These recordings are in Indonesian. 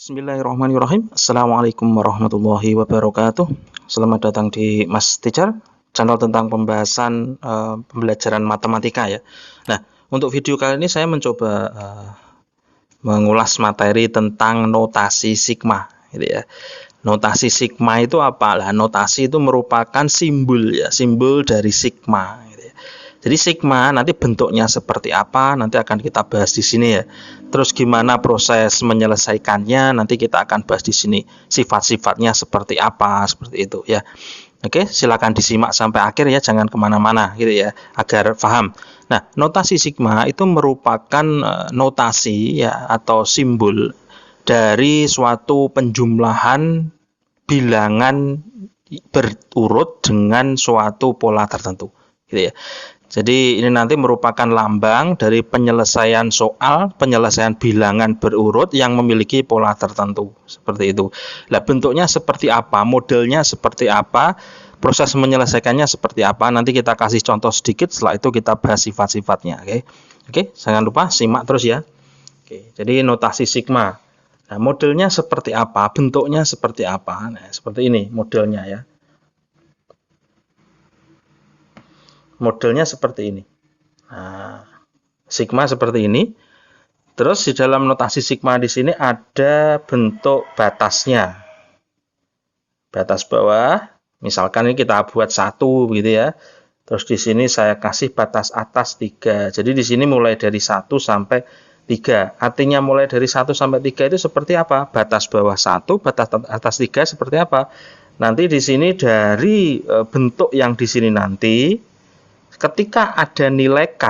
Bismillahirrahmanirrahim. Assalamualaikum warahmatullahi wabarakatuh. Selamat datang di Mas Teacher, channel tentang pembahasan pembelajaran matematika ya. Nah, untuk video kali ini saya mencoba mengulas materi tentang notasi sigma, gitu ya. Notasi sigma itu apa? Lah, notasi itu merupakan simbol ya, simbol dari sigma. Jadi sigma nanti bentuknya seperti apa nanti akan kita bahas di sini ya. Terus gimana proses menyelesaikannya nanti kita akan bahas di sini. Sifat-sifatnya seperti apa seperti itu ya. Oke, silakan disimak sampai akhir ya, jangan kemana-mana gitu ya, agar paham. Nah, notasi sigma itu merupakan notasi ya atau simbol dari suatu penjumlahan bilangan berurut dengan suatu pola tertentu gitu ya. Jadi ini nanti merupakan lambang dari penyelesaian soal, penyelesaian bilangan berurut yang memiliki pola tertentu. Seperti itu. Nah, bentuknya seperti apa, modelnya seperti apa, proses menyelesaikannya seperti apa, nanti kita kasih contoh sedikit, setelah itu kita bahas sifat-sifatnya. Oke, jangan lupa simak terus ya. Oke, jadi notasi sigma. Nah, modelnya seperti apa, bentuknya seperti apa. Nah, seperti ini modelnya ya. Modelnya seperti ini. Nah, sigma seperti ini. Terus di dalam notasi sigma di sini ada bentuk batasnya. Batas bawah, misalkan ini kita buat 1 gitu ya. Terus di sini saya kasih batas atas 3. Jadi di sini mulai dari 1 sampai 3. Artinya mulai dari 1 sampai 3 itu seperti apa? Batas bawah 1, batas atas 3 seperti apa? Nanti di sini dari bentuk yang di sini nanti ketika ada nilai K,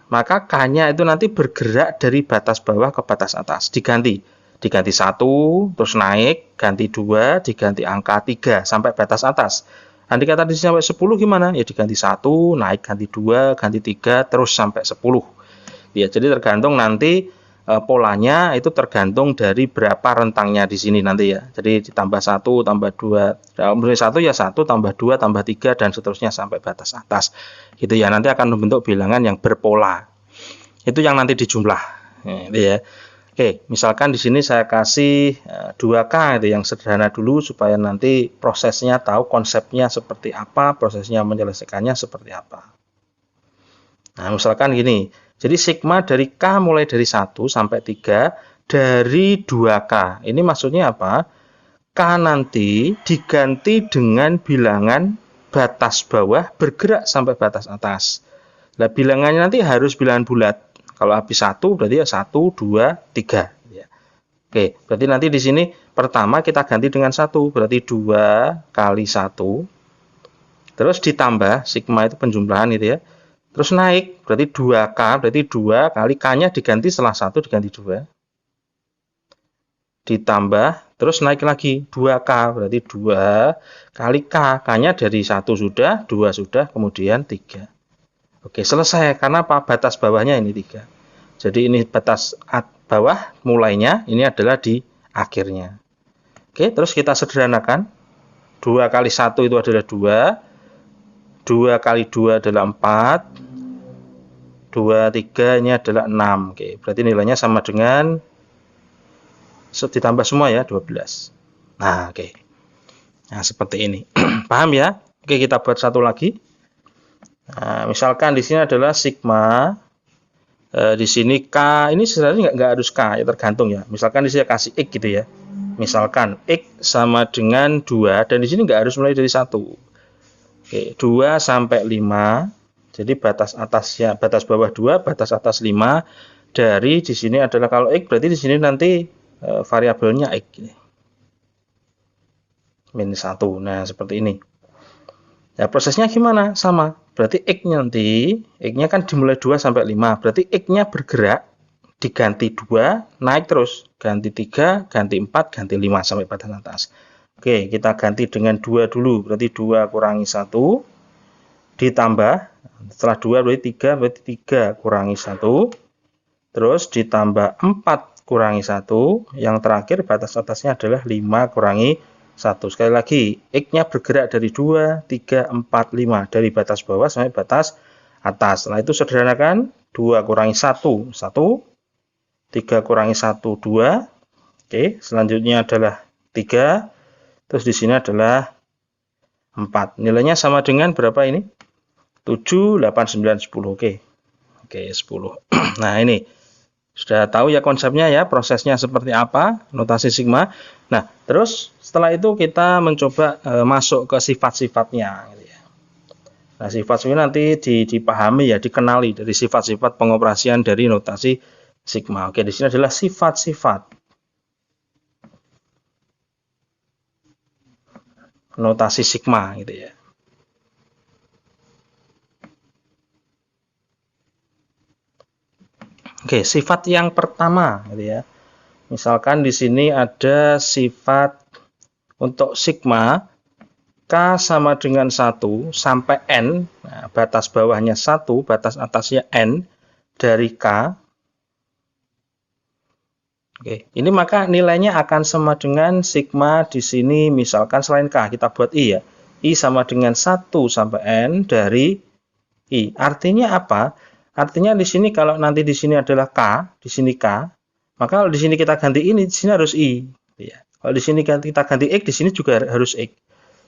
maka K-nya itu nanti bergerak dari batas bawah ke batas atas. Diganti 1, terus naik, ganti 2, diganti angka 3, sampai batas atas. Nanti kata di sini sampai 10 gimana? Ya diganti 1, naik, ganti 2, ganti 3, terus sampai 10. Ya, jadi tergantung nanti polanya itu tergantung dari berapa rentangnya di sini nanti ya. Jadi ditambah 1, tambah 2, mulai 1 ya 1, tambah 2, tambah 3 dan seterusnya sampai batas atas. Gitu ya. Nanti akan membentuk bilangan yang berpola. Itu yang nanti dijumlah. Gitu ya. Oke, misalkan di sini saya kasih 2K itu yang sederhana dulu supaya nanti prosesnya tahu konsepnya seperti apa, prosesnya menyelesaikannya seperti apa. Nah, misalkan gini. Jadi sigma dari K mulai dari 1 sampai 3 dari 2K. Ini maksudnya apa? K nanti diganti dengan bilangan batas bawah bergerak sampai batas atas. Nah, bilangannya nanti harus bilangan bulat. Kalau habis 1 berarti ya 1, 2, 3. Oke, berarti nanti di sini pertama kita ganti dengan 1. Berarti 2 kali 1. Terus ditambah, sigma itu penjumlahan gitu ya. Terus naik, berarti 2K, berarti 2 kali K-nya diganti setelah 1 diganti 2. Ditambah, terus naik lagi 2K, berarti 2 kali K. K-nya dari 1 sudah, 2 sudah, kemudian 3. Oke, selesai. Karena apa? Batas bawahnya ini 3. Jadi ini batas bawah mulainya, ini adalah di akhirnya. Oke, terus kita sederhanakan. 2 kali 1 itu adalah 2. 2 kali 2 adalah 4. 2, 3 ini adalah 6. Oke, berarti nilainya sama dengan ditambah semua ya, 12. Nah, oke. Nah, seperti ini. Paham ya? Oke, kita buat satu lagi. Nah, misalkan di sini adalah sigma. Di sini K, ini sebenarnya nggak harus K, ya tergantung ya. Misalkan di sini kasih X gitu ya. Misalkan X sama dengan 2, dan di sini nggak harus mulai dari 1. Oke, 2 sampai 5. Jadi batas atasnya, batas bawah 2, batas atas 5. Dari di sini adalah kalau X, berarti di sini nanti variabelnya X. Min 1. Nah, seperti ini. Ya, prosesnya gimana? Sama. Berarti X-nya nanti, X-nya kan dimulai 2 sampai 5. Berarti X-nya bergerak, diganti 2, naik terus. Ganti 3, ganti 4, ganti 5 sampai batas atas. Oke, kita ganti dengan 2 dulu. Berarti 2 kurangi 1. Ditambah. Setelah 2 berarti 3, berarti 3 kurangi 1. Terus ditambah 4 kurangi 1. Yang terakhir batas atasnya adalah 5 kurangi 1. Sekali lagi, X-nya bergerak dari 2, 3, 4, 5. Dari batas bawah sampai batas atas. Setelah itu sederhanakan. 2 kurangi 1, 1. 3 kurangi 1, 2. Oke, selanjutnya adalah 3. Terus di sini adalah 4. Nilainya sama dengan berapa ini? 7, 8, 9, 10. Oke. Oke, 10. Nah, ini sudah tahu ya konsepnya ya, prosesnya seperti apa, notasi sigma. Nah, terus setelah itu kita mencoba masuk ke sifat-sifatnya gitu ya. Nah, sifat ini nanti dipahami ya, dikenali dari sifat-sifat pengoperasian dari notasi sigma. Oke, di sini adalah sifat-sifat notasi sigma gitu ya. Oke, sifat yang pertama gitu ya. Misalkan di sini ada sifat untuk sigma K sama dengan 1 sampai N, nah, batas bawahnya 1, batas atasnya N dari K. Oke, ini maka nilainya akan sama dengan sigma di sini, misalkan selain K, kita buat I ya. I sama dengan 1 sampai N dari I. Artinya apa? Artinya di sini kalau nanti di sini adalah K, di sini K, maka kalau di sini kita ganti ini, di sini harus I. Ya. Kalau di sini kita ganti X, di sini juga harus X.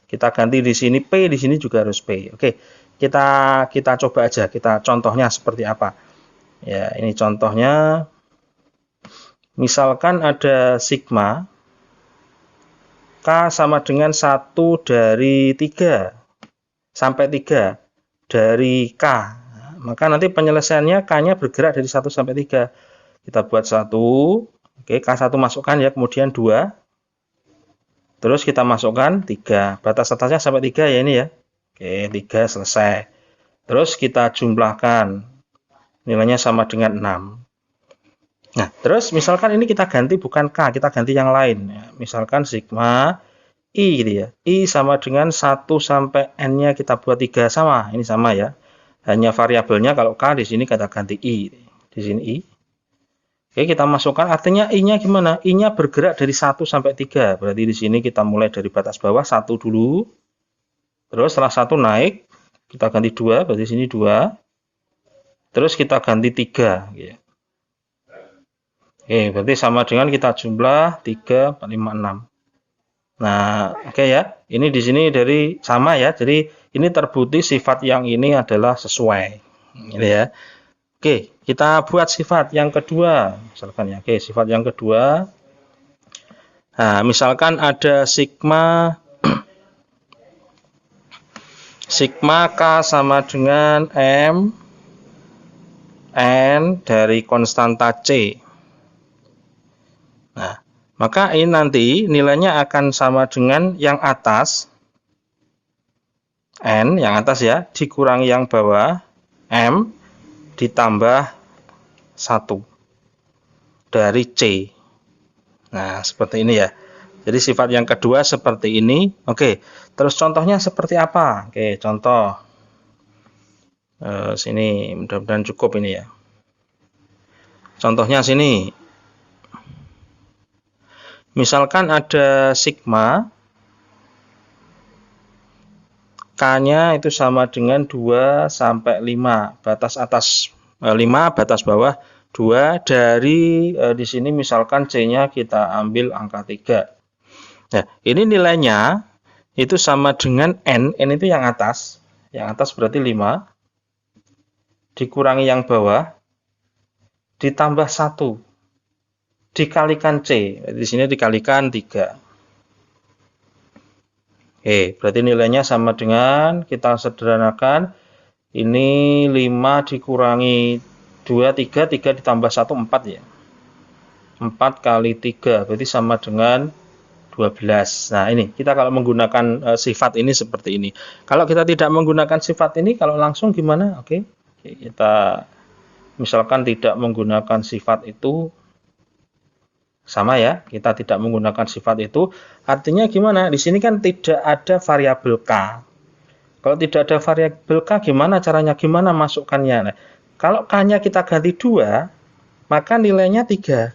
Kita ganti di sini P, di sini juga harus P. Oke, kita coba aja, kita contohnya seperti apa. Ya, ini contohnya. Misalkan ada sigma K sama dengan 1 dari 3 sampai 3 dari K. Maka nanti penyelesaiannya K-nya bergerak dari 1 sampai 3. Kita buat 1. Oke, K1 masukkan ya, kemudian 2. Terus kita masukkan 3. Batas atasnya sampai 3 ya ini ya. Oke, 3 selesai. Terus kita jumlahkan. Nilainya sama dengan 6. Nah, terus misalkan ini kita ganti bukan K, kita ganti yang lain. Misalkan sigma I gitu ya. I sama dengan 1 sampai N-nya kita buat 3 sama. Ini sama ya. Hanya variabelnya kalau K di sini kita ganti I. Di sini I. Oke, kita masukkan artinya I-nya gimana? I-nya bergerak dari 1 sampai 3. Berarti di sini kita mulai dari batas bawah 1 dulu. Terus setelah 1 naik, kita ganti 2, berarti di sini 2. Terus kita ganti 3 gitu. Oke, berarti sama dengan kita jumlah 3, 4, 5, 6. Nah, oke ya. Ini di sini dari sama ya. Jadi ini terbukti sifat yang ini adalah sesuai. Gitu ya. Oke, kita buat sifat yang kedua. Misalkan ya. Oke, sifat yang kedua. Nah, misalkan ada sigma sigma K sama dengan M N dari konstanta C. Nah, maka ini nanti nilainya akan sama dengan yang atas, N, yang atas ya, dikurangi yang bawah, M, ditambah 1 dari C. Nah, seperti ini ya. Jadi sifat yang kedua seperti ini. Oke, terus contohnya seperti apa? Oke, contoh. Sini, mudah-mudahan cukup ini ya. Contohnya sini. Misalkan ada sigma K-nya itu sama dengan 2 sampai 5. Batas atas 5, batas bawah 2. Dari di sini misalkan C-nya kita ambil angka 3. Nah, ini nilainya itu sama dengan N. N itu yang atas. Yang atas berarti 5. Dikurangi yang bawah. Ditambah 1. Dikalikan C. Di sini dikalikan 3. Oke, berarti nilainya sama dengan, kita sederhanakan, ini 5 dikurangi 2, 3, 3 ditambah 1, 4 ya. 4 kali 3, berarti sama dengan 12. Nah, ini, kita kalau menggunakan sifat ini seperti ini. Kalau kita tidak menggunakan sifat ini, kalau langsung gimana? Oke, kita misalkan tidak menggunakan sifat itu, sama ya, kita tidak menggunakan sifat itu. Artinya gimana? Di sini kan tidak ada variabel K. Kalau tidak ada variabel K, gimana caranya? Gimana masukkannya? Nah, kalau K-nya kita ganti 2, maka nilainya 3.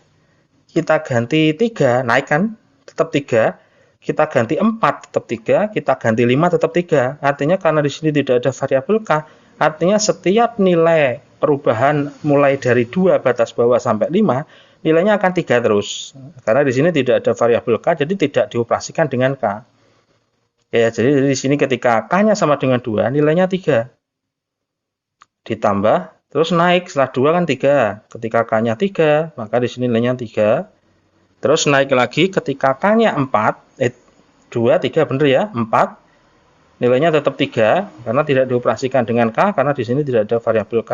Kita ganti 3, naik kan? Tetap 3. Kita ganti 4, tetap 3. Kita ganti 5, tetap 3. Artinya karena di sini tidak ada variabel K, artinya setiap nilai perubahan mulai dari 2 batas bawah sampai 5, nilainya akan 3 terus. Karena di sini tidak ada variabel K, jadi tidak dioperasikan dengan K. Ya, jadi di sini ketika K-nya sama dengan 2, nilainya 3. Ditambah, terus naik, setelah 2 kan 3. Ketika K-nya 3, maka di sini nilainya 3. Terus naik lagi ketika K-nya 4, 2, 3 bener ya, 4. Nilainya tetap 3 karena tidak dioperasikan dengan K karena di sini tidak ada variabel K.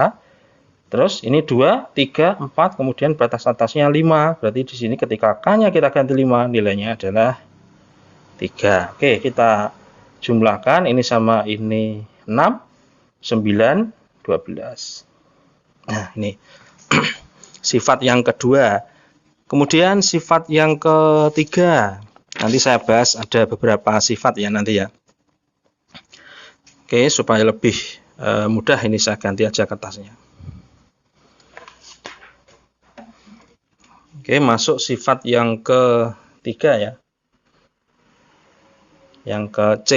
Terus ini 2, 3, 4, kemudian batas atasnya 5. Berarti di sini ketika K-nya kita ganti 5, nilainya adalah 3. Oke, kita jumlahkan ini sama ini 6, 9, 12. Nah, ini sifat yang kedua. Kemudian sifat yang ketiga. Nanti saya bahas ada beberapa sifat ya nanti ya. Oke, supaya lebih mudah ini saya ganti aja kertasnya. Oke, masuk sifat yang ketiga ya. Yang ke C.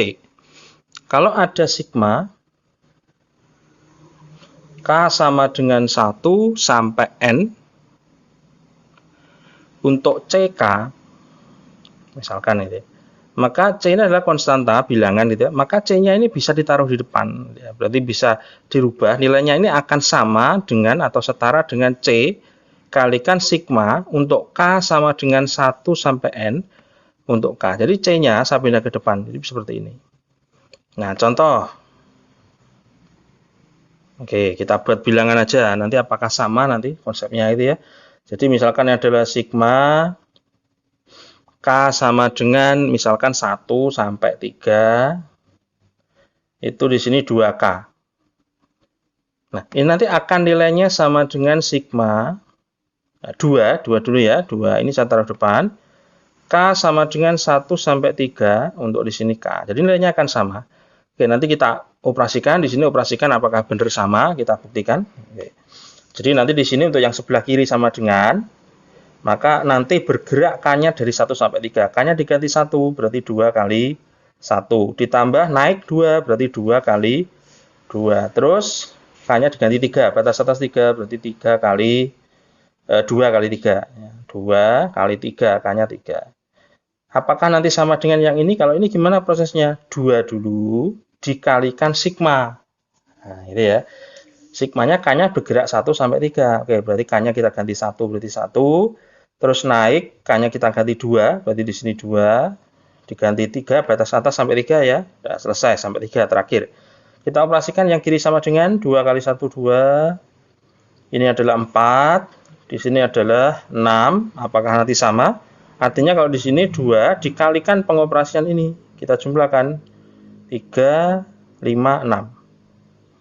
Kalau ada sigma K sama dengan 1 sampai N untuk CK, misalkan ini, maka C ini adalah konstanta bilangan gitu ya, maka C-nya ini bisa ditaruh di depan ya, berarti bisa dirubah, nilainya ini akan sama dengan atau setara dengan C kalikan sigma untuk K sama dengan 1 sampai N untuk K. Jadi C-nya saya pindah ke depan, jadi seperti ini. Nah, contoh. Oke, kita buat bilangan aja, nanti apakah sama nanti konsepnya itu ya. Jadi misalkan adalah sigma K sama dengan misalkan 1 sampai 3, itu di sini 2K. Nah, ini nanti akan nilainya sama dengan sigma 2 dulu ya, 2 ini saya taruh depan. K sama dengan 1 sampai 3 untuk di sini K. Jadi nilainya akan sama. Oke, nanti kita operasikan, di sini operasikan apakah benar sama, kita buktikan. Oke. Jadi nanti di sini untuk yang sebelah kiri sama dengan, maka nanti bergerak K-nya dari 1 sampai 3. K-nya diganti 1, berarti 2 kali 1. Ditambah naik 2, berarti 2 kali 2. Terus K-nya diganti 3, batas atas 3, berarti 3 kali 2 kali 3. 2 kali 3, K-nya 3. Apakah nanti sama dengan yang ini? Kalau ini gimana prosesnya? 2 dulu dikalikan sigma. Nah, ini ya. Sigmanya K-nya bergerak 1 sampai 3. Oke, berarti K-nya kita ganti 1, berarti 1. Terus naik, K-nya kita ganti 2, berarti di sini 2. Diganti 3, batas atas sampai 3 ya. Sudah selesai, sampai 3 terakhir. Kita operasikan yang kiri sama dengan 2 kali 1, 2. Ini adalah 4. Di sini adalah 6. Apakah nanti sama? Artinya kalau di sini 2 dikalikan pengoperasian ini. Kita jumlahkan 3, 5, 6.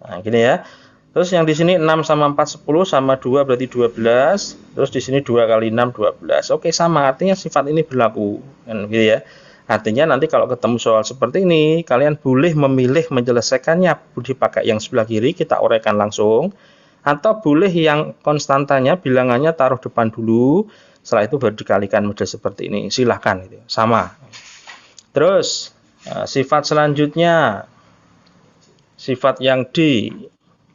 Nah, gini ya. Terus yang di sini 6 sama 4, 10 sama 2 berarti 12. Terus di sini 2 kali 6, 12. Oke, sama. Artinya sifat ini berlaku. Kan gitu ya. Artinya nanti kalau ketemu soal seperti ini, kalian boleh memilih menyelesaikannya dipakai yang sebelah kiri, kita uraikan langsung. Atau boleh yang konstantanya, bilangannya taruh depan dulu. Setelah itu baru dikalikan model seperti ini. Silahkan. Gitu. Sama. Terus, sifat selanjutnya. Sifat yang D.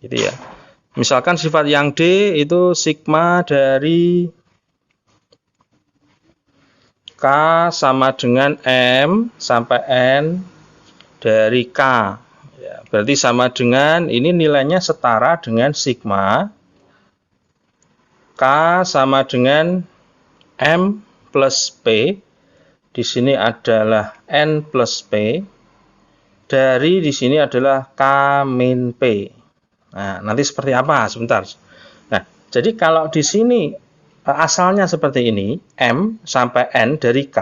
Gitu ya. Misalkan sifat yang D itu sigma dari K sama dengan M sampai N dari K. Ya, berarti sama dengan, ini nilainya setara dengan sigma K sama dengan M plus P. Di sini adalah N plus P. Dari di sini adalah K min P. Nah, nanti seperti apa? Sebentar. Nah, jadi kalau di sini asalnya seperti ini, M sampai N dari K,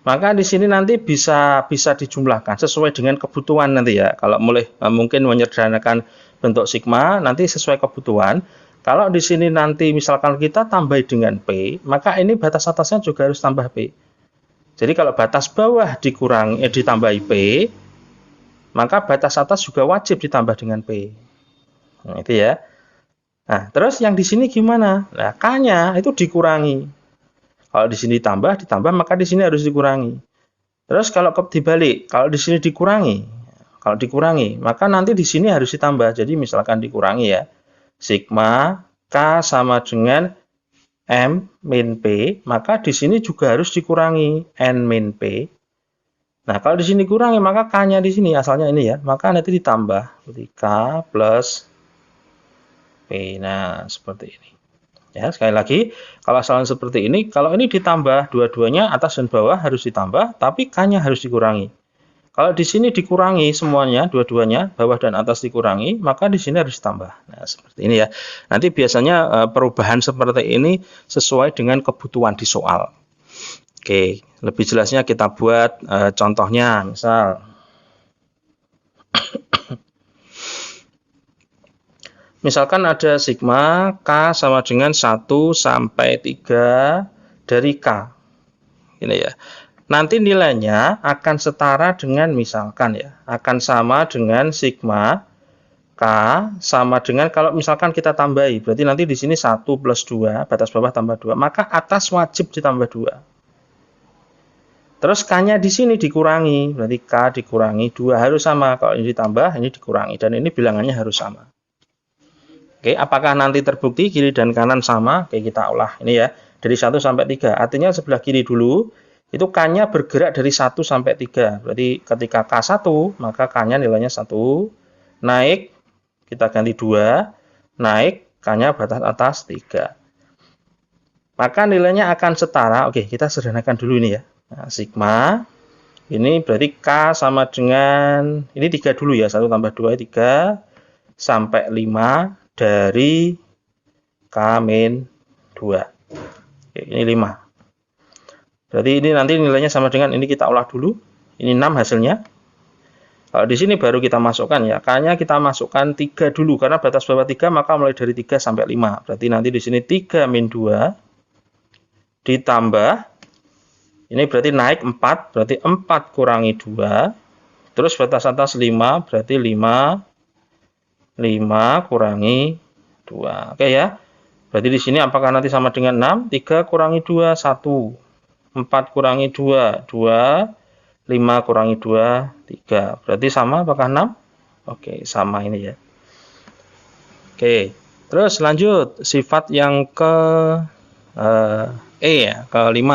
maka di sini nanti bisa dijumlahkan sesuai dengan kebutuhan nanti ya. Kalau mulai mungkin menyederhanakan bentuk sigma, nanti sesuai kebutuhan. Kalau di sini nanti misalkan kita tambah dengan P, maka ini batas atasnya juga harus tambah P. Jadi kalau batas bawah ditambahi P, maka batas atas juga wajib ditambah dengan P. Nah, itu ya. Nah, terus yang di sini gimana? Nah, K-nya itu dikurangi. Kalau di sini ditambah, maka di sini harus dikurangi. Terus kalau dibalik, kalau di sini dikurangi, maka nanti di sini harus ditambah. Jadi misalkan dikurangi ya. Sigma K sama dengan M min P, maka di sini juga harus dikurangi N min P. Nah, kalau di sini kurangi, maka K-nya di sini, asalnya ini ya, maka nanti ditambah. Jadi K plus P. Nah, seperti ini. Ya, sekali lagi, kalau asalnya seperti ini, kalau ini ditambah, dua-duanya atas dan bawah harus ditambah, tapi K-nya harus dikurangi. Kalau di sini dikurangi semuanya, dua-duanya, bawah dan atas dikurangi, maka di sini harus ditambah. Nah, seperti ini ya. Nanti biasanya perubahan seperti ini sesuai dengan kebutuhan di soal. Oke, lebih jelasnya kita buat contohnya, misal. Misalkan ada sigma K sama dengan 1 sampai 3 dari K. Ini ya. Nanti nilainya akan setara dengan misalkan ya, akan sama dengan sigma K sama dengan kalau misalkan kita tambahi, berarti nanti di sini 1 plus 2, batas bawah tambah 2, maka atas wajib ditambah 2. Terus K-nya di sini dikurangi, berarti K dikurangi 2 harus sama, kalau ini ditambah, ini dikurangi, dan ini bilangannya harus sama. Oke, apakah nanti terbukti kiri dan kanan sama? Oke, kita olah ini ya, dari 1 sampai 3, artinya sebelah kiri dulu, itu K-nya bergerak dari 1 sampai 3. Berarti ketika K1, maka K-nya nilainya 1. Naik, kita ganti 2. Naik, K-nya batas atas 3. Maka nilainya akan setara. Oke, kita sederhanakan dulu ini ya. Nah, sigma, ini berarti K sama dengan, ini 3 dulu ya. 1 tambah 2, 3. Sampai 5 dari K min 2. Oke, ini 5. Berarti ini nanti nilainya sama dengan ini, kita olah dulu. Ini 6 hasilnya. Kalau di sini baru kita masukkan ya. K-nya kita masukkan 3 dulu karena batas bawah 3, maka mulai dari 3 sampai 5. Berarti nanti di sini 3 min 2 ditambah ini berarti naik 4, berarti 4 kurangi 2. Terus batas atas 5, berarti 5 kurangi 2. Oke ya. Berarti di sini apakah nanti sama dengan 6? 3 kurangi 2, 1. 4 kurangi 2, 2. 5 kurangi 2, 3. Berarti sama apakah 6? Oke, sama ini ya. Oke, terus lanjut. Sifat yang ke E ya, ke-5.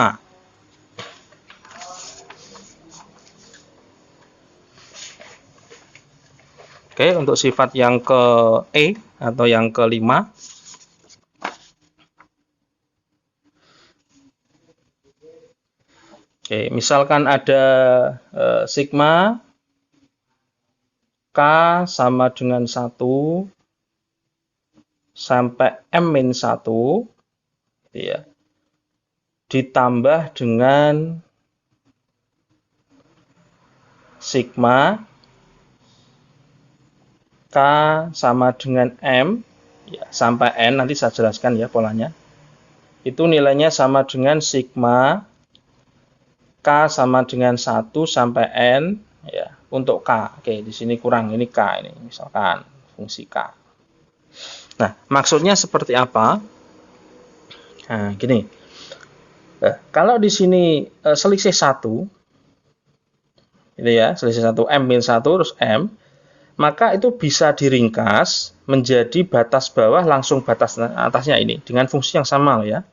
Oke, untuk sifat yang ke E atau yang ke-5. Oke, misalkan ada sigma K sama dengan 1 sampai M-1 ya, ditambah dengan sigma K sama dengan M ya, sampai N, nanti saya jelaskan ya polanya. Itu nilainya sama dengan sigma K sama dengan 1 sampai N ya, untuk K. Oke, di sini kurang, ini K ini, misalkan fungsi K. Nah, maksudnya seperti apa? Nah, gini. Kalau di sini selisih 1 ini ya, selisih 1 M min 1 terus M, maka itu bisa diringkas menjadi batas bawah langsung batas atasnya ini dengan fungsi yang sama ya.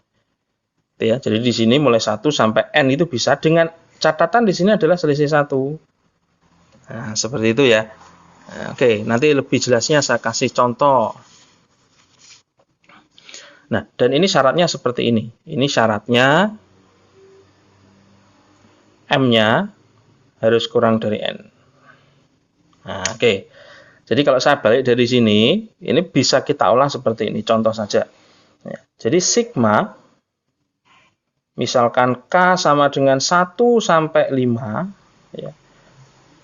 Ya, jadi di sini mulai 1 sampai N itu bisa, dengan catatan di sini adalah selisih 1. Nah, seperti itu ya. Nah, oke, nanti lebih jelasnya saya kasih contoh. Nah, dan ini syaratnya seperti ini. Ini syaratnya M-nya harus kurang dari N. Nah, oke. Jadi kalau saya balik dari sini, ini bisa kita olah seperti ini. Contoh saja. Ya, jadi sigma misalkan K sama dengan 1 sampai 5 ya,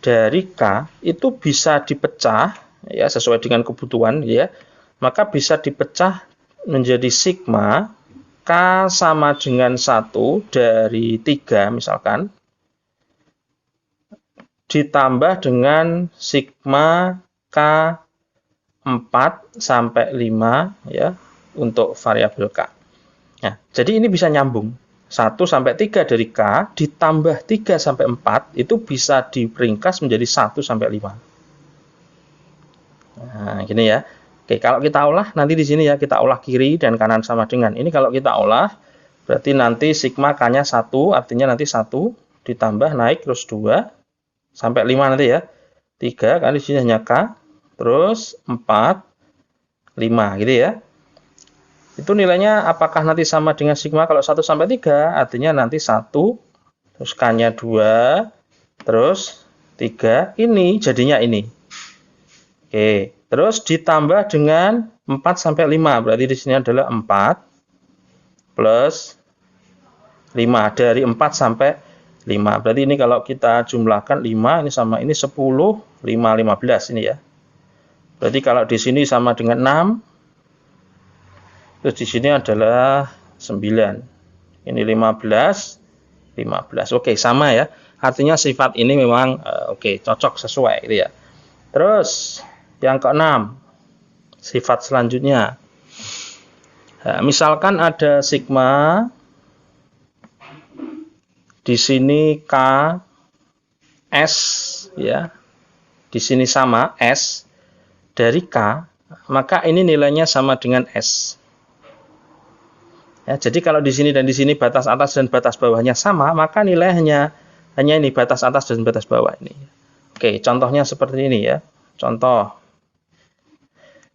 dari K itu bisa dipecah ya, sesuai dengan kebutuhan ya, maka bisa dipecah menjadi sigma K sama dengan 1 dari 3 misalkan, ditambah dengan sigma K 4 sampai 5 ya, untuk variabel K. Nah, jadi ini bisa nyambung. 1 sampai 3 dari K ditambah 3 sampai 4 itu bisa diringkas menjadi 1 sampai 5. Nah, gini ya. Oke, kalau kita olah nanti di sini ya, kita olah kiri dan kanan sama dengan. Ini kalau kita olah berarti nanti sigma K-nya 1, artinya nanti 1 ditambah naik terus 2 sampai 5 nanti ya. 3 kan di sini hanya K, terus 4, 5 gitu ya. Itu nilainya apakah nanti sama dengan sigma kalau 1 sampai 3? Artinya nanti 1, terus K-nya 2, terus 3, ini jadinya ini. Oke, terus ditambah dengan 4 sampai 5. Berarti di sini adalah 4 plus 5. Dari 4 sampai 5. Berarti ini kalau kita jumlahkan 5, ini sama ini 10, 5, 15 ini ya. Berarti kalau di sini sama dengan 6, terus di sini adalah 9. Ini 15, 15. Oke, sama ya. Artinya sifat ini memang oke, cocok sesuai gitu ya. Terus yang keenam, sifat selanjutnya. Nah, misalkan ada sigma di sini K S ya. Di sini sama S dari K, maka ini nilainya sama dengan S. Ya, jadi kalau di sini dan di sini batas atas dan batas bawahnya sama, maka nilainya hanya ini batas atas dan batas bawah ini. Oke, contohnya seperti ini ya. Contoh,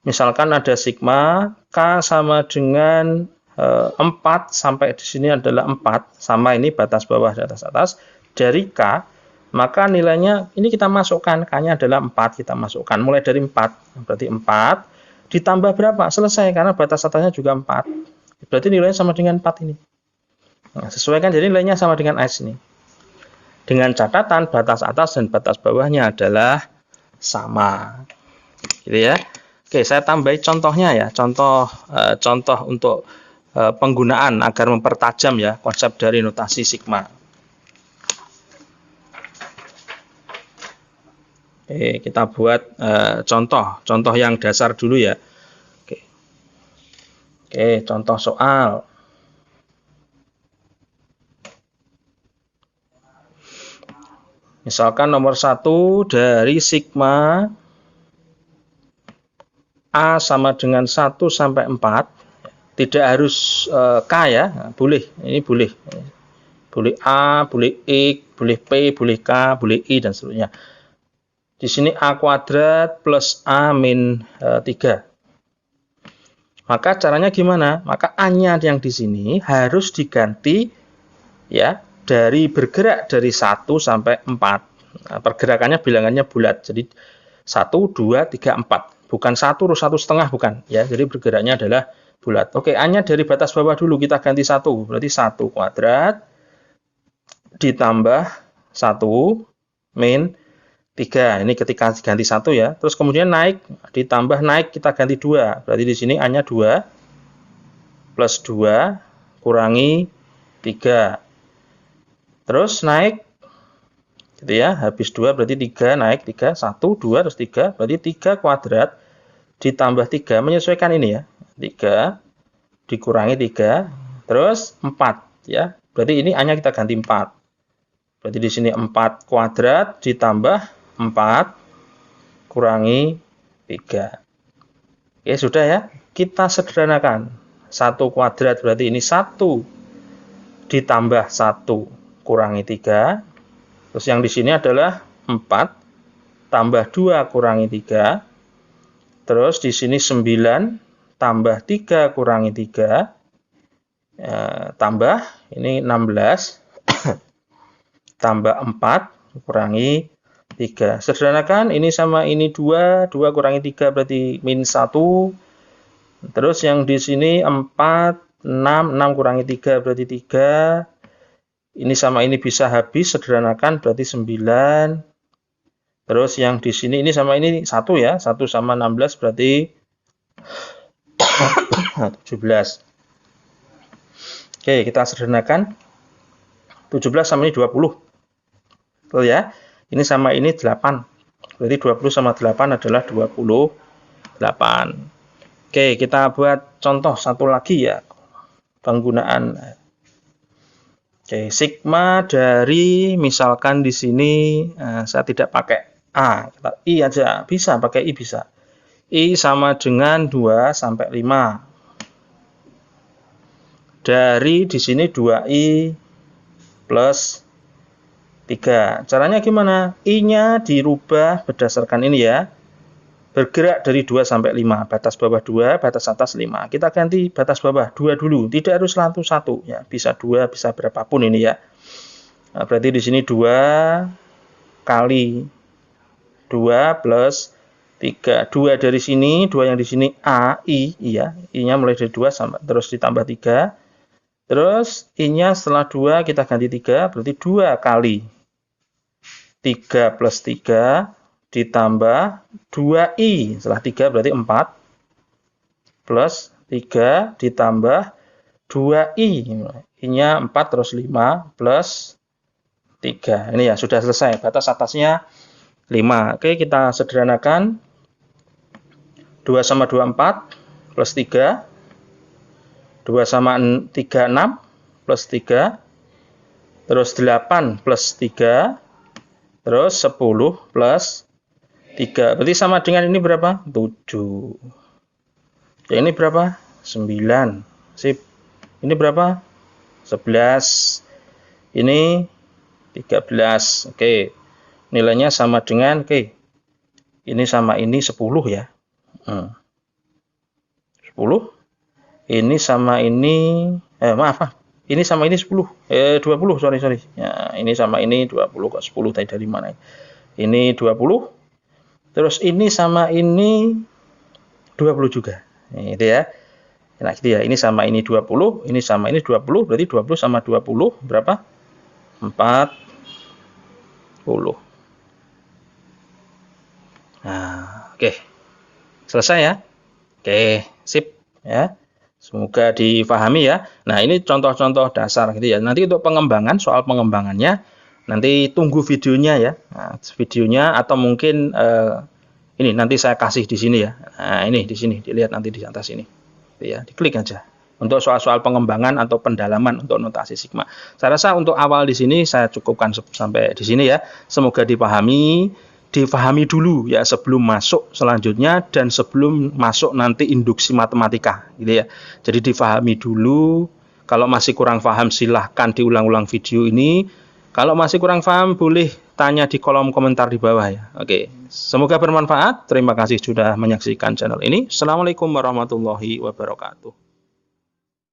misalkan ada sigma K sama dengan 4 sampai di sini adalah 4, sama ini batas bawah dan batas atas dari K, maka nilainya ini kita masukkan, K-nya adalah 4, kita masukkan mulai dari 4, berarti 4 ditambah berapa? Selesai, karena batas atasnya juga 4, berarti nilainya sama dengan 4 ini. Nah, sesuaikan, jadi nilainya sama dengan S ini. Dengan catatan batas atas dan batas bawahnya adalah sama, gitu ya. Oke, saya tambahin contohnya ya, contoh untuk penggunaan agar mempertajam ya konsep dari notasi sigma. Oke, kita buat contoh yang dasar dulu ya. Oke, contoh soal. Misalkan nomor 1 dari sigma A sama dengan 1 sampai 4, tidak harus K ya, boleh, ini boleh. Boleh A, boleh X, boleh P, boleh K, boleh I, dan seterusnya. Di sini A kuadrat plus A min 3. Maka caranya gimana? Maka A-nya yang di sini harus diganti ya, dari bergerak dari 1 sampai 4. Nah, pergerakannya bilangannya bulat. Jadi 1, 2, 3, 4. Bukan 1 terus 1,5, bukan. Ya, jadi bergeraknya adalah bulat. Oke, A-nya dari batas bawah dulu kita ganti 1. Berarti 1 kuadrat ditambah 1 min 3. Ini ketika ganti 1 ya. Terus kemudian naik, ditambah naik kita ganti 2. Berarti di sini A-nya 2 plus 2 kurangi 3. Terus naik gitu ya, habis 2 berarti 3, naik 3, 1, 2, terus 3, berarti 3 kuadrat ditambah 3, menyesuaikan ini ya, 3 dikurangi 3, terus 4 ya, berarti ini A-nya kita ganti 4, berarti di sini 4 kuadrat ditambah 4 kurangi 3. Oke, sudah ya, kita sederhanakan, 1 kuadrat berarti ini 1 ditambah 1 kurangi 3, terus yang di sini adalah 4 tambah 2 kurangi 3, terus di sini 9 tambah 3 kurangi 3, tambah ini 16 tambah 4 kurangi 3. Sederhanakan, ini sama ini 2 kurangi 3 berarti min 1, terus yang di sini 4, 6 kurangi 3 berarti 3, ini sama ini bisa habis, sederhanakan berarti 9. Terus yang di sini ini sama ini 1 ya, 1 sama 16 berarti 17. Oke, kita sederhanakan. 17 sama ini 20. Betul ya? Ini sama ini 8. Berarti 20 sama 8 adalah 28. Oke, kita buat contoh satu lagi ya. Penggunaan sigma dari misalkan di sini saya tidak pakai A, I aja bisa, pakai I bisa. I sama dengan 2 sampai 5. Dari di sini 2I plus 3. Caranya gimana? I-nya dirubah berdasarkan ini ya. Bergerak dari 2 sampai 5. Batas bawah 2, batas atas 5. Kita ganti batas bawah 2 dulu. Tidak harus satu ya. Bisa 2, bisa berapapun ini ya. Nah, berarti di sini 2 kali 2 plus 3. 2 dari sini, 2 yang di sini A, I ya. I-nya mulai dari 2 sampai terus ditambah 3. Terus I-nya setelah 2 kita ganti 3, berarti 2 kali 3 plus 3 ditambah 2I. Setelah 3 berarti 4. Plus 3 ditambah 2I. I-nya 4 terus 5 plus 3. Ini ya sudah selesai. Batas atasnya 5. Oke, kita sederhanakan. 2 sama 2, 4 plus 3. 2 sama 3, 6 plus 3. Terus 8 plus 3. Terus 10 plus 3. Berarti sama dengan ini berapa? 7. Ya, ini berapa? 9. Sip. Ini berapa? 11. Ini 13. Oke. Nilainya sama dengan, oke. Ini sama ini 10 ya. 10. Ini sama ini, maaf. Ini sama ini 10. 20, sorry. Ya, ini sama ini 20, kok 10 tadi dari mana? Ini 20. Terus ini sama ini 20 juga. Ini itu ya. Nah, gitu ya. Ini sama ini 20, ini sama ini 20, berarti 20 sama 20 berapa? 40. Nah, oke. Selesai ya. Oke, sip ya. Semoga difahami ya. Nah, ini contoh-contoh dasar gitu ya. Nanti untuk pengembangan, soal pengembangannya nanti tunggu videonya ya. Nah, videonya atau mungkin ini nanti saya kasih di sini ya. Nah, ini di sini, dilihat nanti di atas ini. Ya, diklik aja. Untuk soal-soal pengembangan atau pendalaman untuk notasi sigma. Saya rasa untuk awal di sini saya cukupkan sampai di sini ya. Semoga difahami dulu ya sebelum masuk selanjutnya dan sebelum masuk nanti induksi matematika gitu ya. Jadi difahami dulu. Kalau masih kurang paham silahkan diulang-ulang video ini. Kalau masih kurang paham boleh tanya di kolom komentar di bawah ya. Oke, semoga bermanfaat. Terima kasih sudah menyaksikan channel ini. Assalamualaikum warahmatullahi wabarakatuh.